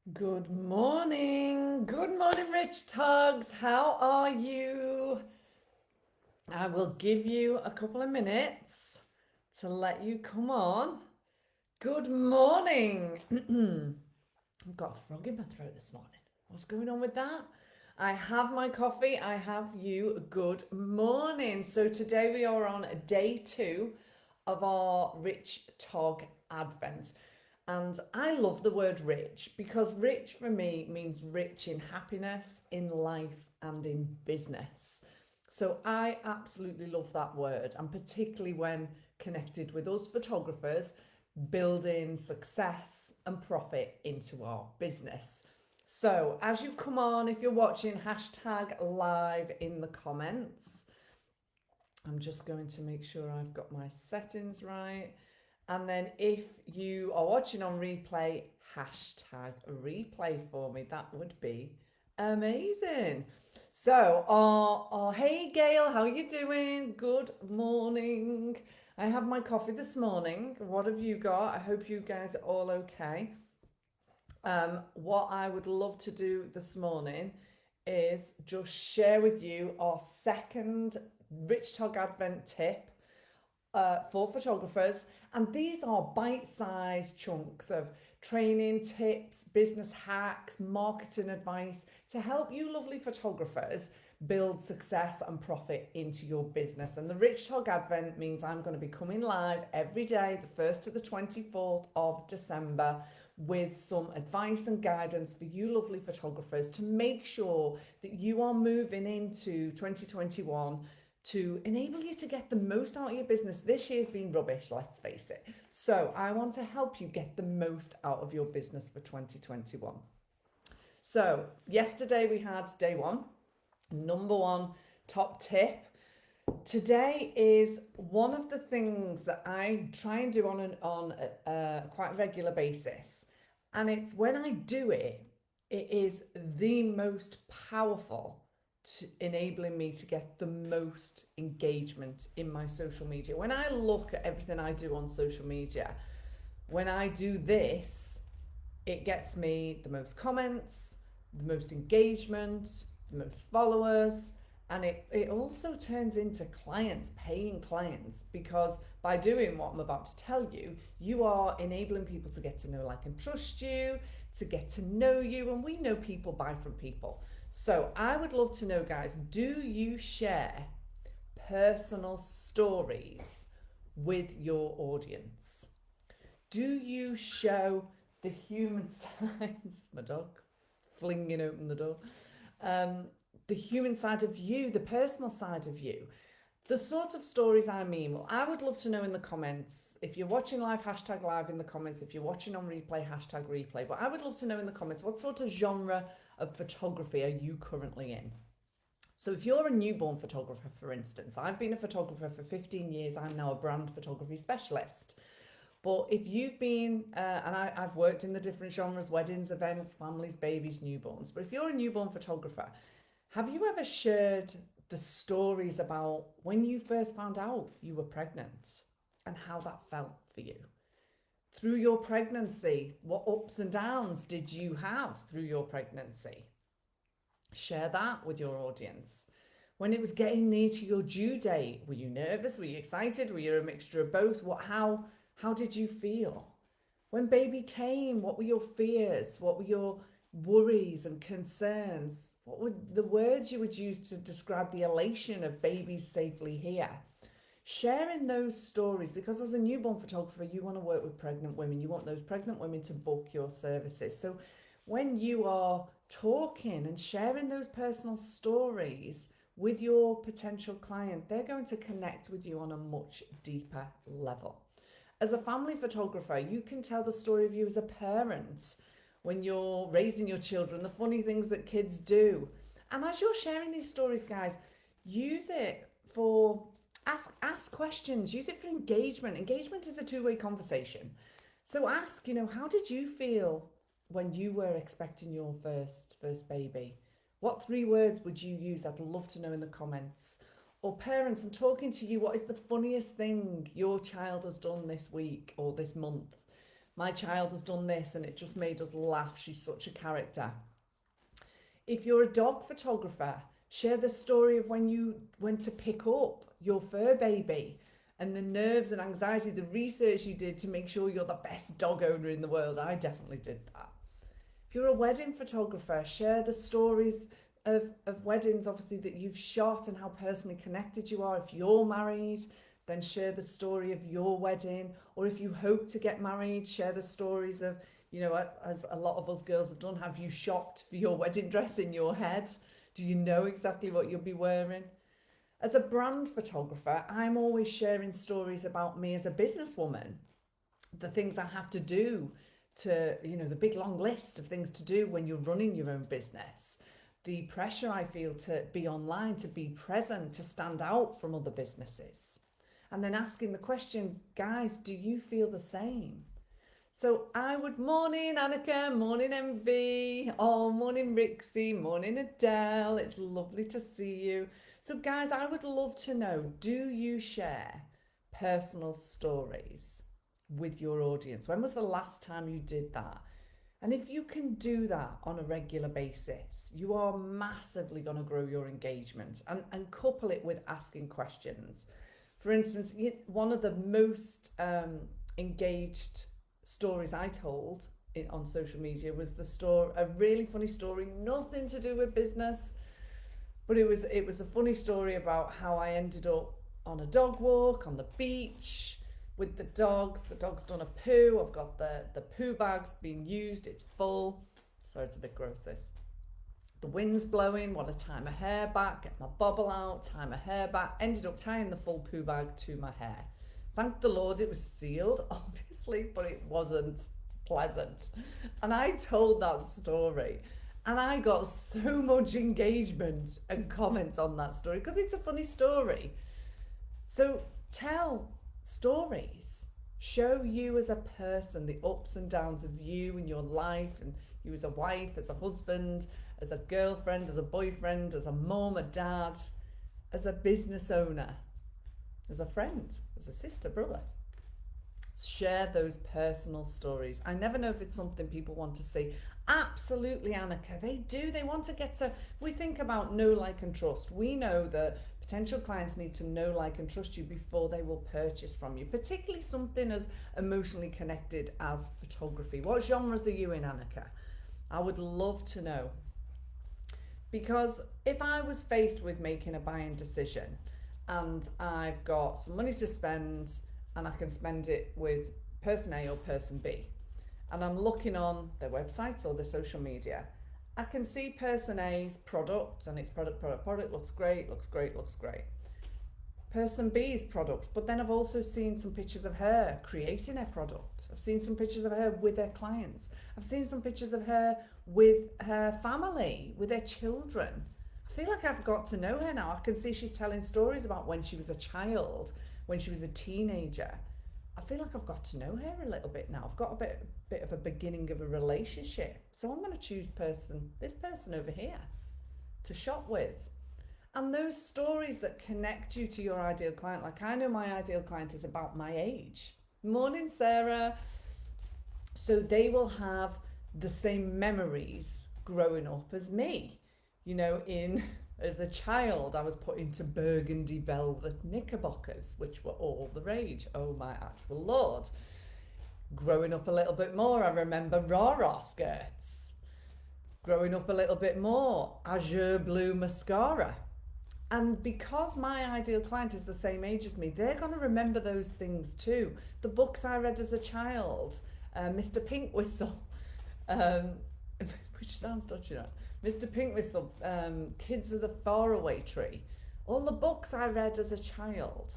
Good morning. Good morning, Rich Tugs. How are you? I will give you a couple of minutes to let you come on. Good morning. I've got a frog in my throat this morning. What's going on with that? I have my coffee. I have you. Good morning. So today we are on day 2 of our Rich Tog Advent. And I love the word rich because rich for me means rich in happiness, in life, and in business. So I absolutely love that word, and particularly when connected with us photographers building success and profit into our business. So, as you come on, if you're watching, hashtag live in the comments. I'm just going to make sure I've got my settings right. And then if you are watching on replay, hashtag replay for me. That would be amazing. So, hey Gail, how are you doing? Good morning. I have my coffee this morning. What have you got? I hope you guys are all okay. What I would love to do this morning is just share with you our second Rich Tog Advent tip for photographers. And these are bite sized chunks of training, tips, business hacks, marketing advice to help you, lovely photographers, build success and profit into your business. And the Rich Tog Advent means I'm going to be coming live every day, the 1st to the 24th of December, with some advice and guidance for you, lovely photographers, to make sure that you are moving into 2021 to enable you to get the most out of your business. This year's been rubbish, let's face it. So I want to help you get the most out of your business for 2021. So yesterday we had day 1, number 1 top tip. Today is one of the things that I try and do on a quite regular basis. And it's when I do it, it is the most powerful to enabling me to get the most engagement in my social media. When I look at everything I do on social media, when I do this, it gets me the most comments, the most engagement, the most followers, and it also turns into clients, paying clients, because by doing what I'm about to tell you, you are enabling people to get to know, like, and trust you, to get to know you, and we know people buy from people. So I would love to know, guys, do you share personal stories with your audience? Do you show the human sides? My dog flinging open the door. Um, the human side of you, the personal side of you. The sort of stories I mean, well, I would love to know in the comments. If you're watching live, hashtag live in the comments. If you're watching on replay, hashtag replay. But I would love to know in the comments, what sort of genre of photography are you currently in? So if you're a newborn photographer, for instance, I've been a photographer for 15 years. I'm now a brand photography specialist. But if you've been, I've worked in the different genres, weddings, events, families, babies, newborns. But if you're a newborn photographer, have you ever shared the stories about when you first found out you were pregnant and how that felt for you? Through your pregnancy, what ups and downs did you have through your pregnancy? Share that with your audience. When it was getting near to your due date, were you nervous? Were you excited? Were you a mixture of both? How did you feel? When baby came, what were your fears? What were your worries and concerns? What were the words you would use to describe the elation of babies safely here? Sharing those stories, because as a newborn photographer, you want to work with pregnant women. You want those pregnant women to book your services. So when you are talking and sharing those personal stories with your potential client, they're going to connect with you on a much deeper level. As a family photographer, you can tell the story of you as a parent when you're raising your children, the funny things that kids do. And as you're sharing these stories, guys, use it for ask questions, use it for engagement. Engagement is a two-way conversation. So ask, how did you feel when you were expecting your first baby? What 3 words would you use? I'd love to know in the comments. Or parents, I'm talking to you. What is the funniest thing your child has done this week or this month? my child has done this and it just made us laugh. She's such a character. If you're a dog photographer, share the story of when you went to pick up your fur baby and the nerves and anxiety, the research you did to make sure you're the best dog owner in the world. I definitely did that. If you're a wedding photographer, share the stories of weddings, obviously, that you've shot and how personally connected you are. If you're married, then share the story of your wedding. Or if you hope to get married, share the stories of, you know, as a lot of us girls have done, have you shopped for your wedding dress in your head? Do you know exactly what you'll be wearing? As a brand photographer, I'm always sharing stories about me as a businesswoman, the things I have to do to, you know, the big long list of things to do when you're running your own business, the pressure I feel to be online, to be present, to stand out from other businesses. And then asking the question, guys, do you feel the same? So I would, morning Annika, morning MV, oh, morning Rixie, morning Adele, it's lovely to see you. So guys, I would love to know, do you share personal stories with your audience? When was the last time you did that? And if you can do that on a regular basis, you are massively going to grow your engagement, and couple it with asking questions. For instance, one of the most engaged stories I told on social media was a really funny story, nothing to do with business, but it was a funny story about how I ended up on a dog walk on the beach with the dogs. The dog's done a poo. I've got the poo bags being used. It's full. Sorry, it's a bit gross, this. The wind's blowing, want to tie my hair back, get my bobble out, tie my hair back. Ended up tying the full poo bag to my hair. Thank the Lord it was sealed, obviously, but it wasn't pleasant. And I told that story, and I got so much engagement and comments on that story because it's a funny story. So tell stories. Show you as a person, the ups and downs of you and your life, and you as a wife, as a husband, as a girlfriend, as a boyfriend, as a mom, a dad, as a business owner, as a friend, as a sister, brother. Share those personal stories. I never know if it's something people want to see. Absolutely, Annika, they do. They want to get to, we think about know, like, and trust. We know that potential clients need to know, like, and trust you before they will purchase from you, particularly something as emotionally connected as photography. What genres are you in, Annika? I would love to know. Because if I was faced with making a buying decision and I've got some money to spend and I can spend it with person A or person B, and I'm looking on their websites or their social media, I can see person A's product and it's product, looks great. Person B's product, but then I've also seen some pictures of her creating her product. I've seen some pictures of her with her clients. I've seen some pictures of her with her family, with her children. I feel like I've got to know her now. I can see she's telling stories about when she was a child, when she was a teenager. I feel like I've got to know her a little bit now. I've got a bit of a beginning of a relationship. So I'm going to choose this person over here to shop with. And those stories that connect you to your ideal client, like I know my ideal client is about my age. Morning, Sarah. So they will have the same memories growing up as me. You know, as a child, I was put into burgundy velvet knickerbockers, which were all the rage. Oh my actual Lord. Growing up a little bit more, I remember rah-rah skirts. Growing up a little bit more, azure blue mascara. And because my ideal client is the same age as me, they're going to remember those things too. The books I read as a child, Mr. Pink Whistle, which sounds dodgy, right? Mr. Pink Whistle, Kids of the Faraway Tree, all the books I read as a child.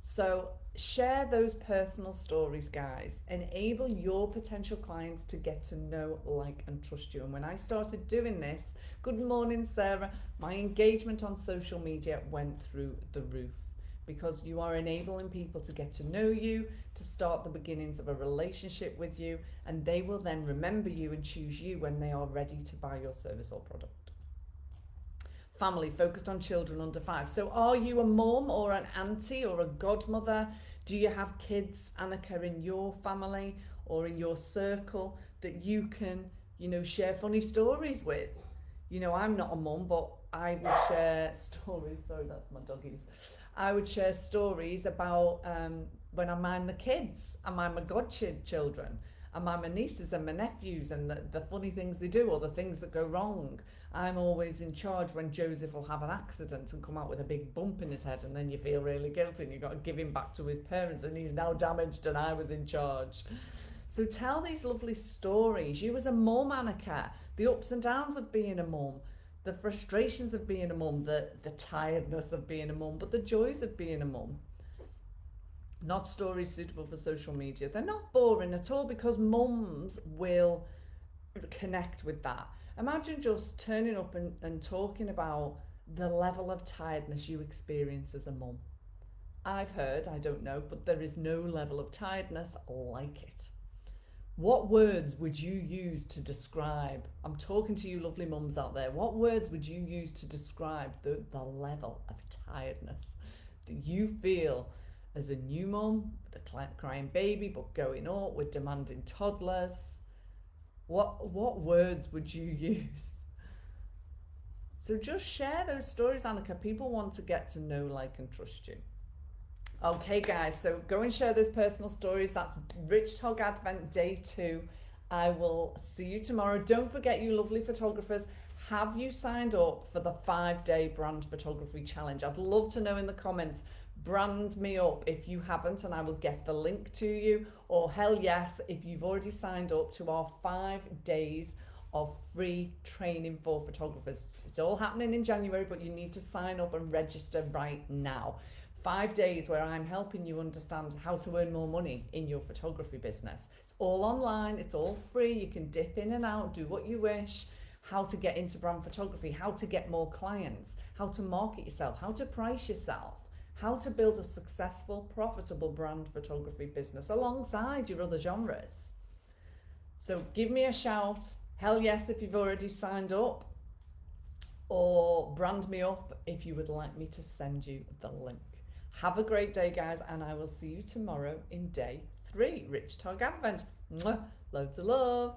So share those personal stories, guys. Enable your potential clients to get to know, like, and trust you. And when I started doing this, good morning, Sarah, my engagement on social media went through the roof, because you are enabling people to get to know you, to start the beginnings of a relationship with you, and they will then remember you and choose you when they are ready to buy your service or product. Family, focused on children under 5. So are you a mum or an auntie or a godmother? Do you have kids, Annika, in your family? or in your circle that you can, share funny stories with. I'm not a mum, but I would share stories. Sorry, that's my doggies. I would share stories about when I mind the kids. I mind my godchildren. I mind my nieces and my nephews and the funny things they do or the things that go wrong. I'm always in charge when Joseph will have an accident and come out with a big bump in his head, and then you feel really guilty and you've got to give him back to his parents and he's now damaged and I was in charge. So tell these lovely stories. You as a mum, Annika, the ups and downs of being a mum, the frustrations of being a mum, the tiredness of being a mum, but the joys of being a mum. Not stories suitable for social media. They're not boring at all because mums will connect with that. Imagine just turning up and talking about the level of tiredness you experience as a mum. I've heard, I don't know, but there is no level of tiredness like it. What words would you use to describe? I'm talking to you lovely mums out there. What words would you use to describe the level of tiredness that you feel as a new mum with a crying baby but going up with demanding toddlers? What words would you use? So just share those stories, Annika. People want to get to know, like, and trust you. Okay, guys, so go and share those personal stories. That's Rich Tog Advent Day 2. I will see you tomorrow. Don't forget, you lovely photographers, have you signed up for the 5-day brand photography challenge? I'd love to know in the comments. Brand me up if you haven't and I will get the link to you, or hell yes if you've already signed up to our 5 days of free training for photographers. It's all happening in January, but you need to sign up and register right now. 5 days where I'm helping you understand how to earn more money in your photography business. It's all online, it's all free. You can dip in and out, do what you wish. How to get into brand photography, how to get more clients, how to market yourself, how to price yourself, how to build a successful, profitable brand photography business alongside your other genres. So give me a shout. Hell yes if you've already signed up, or brand me up if you would like me to send you the link. Have a great day, guys, and I will see you tomorrow in day 3, Rich Tog Advent. Mwah. Loads of love.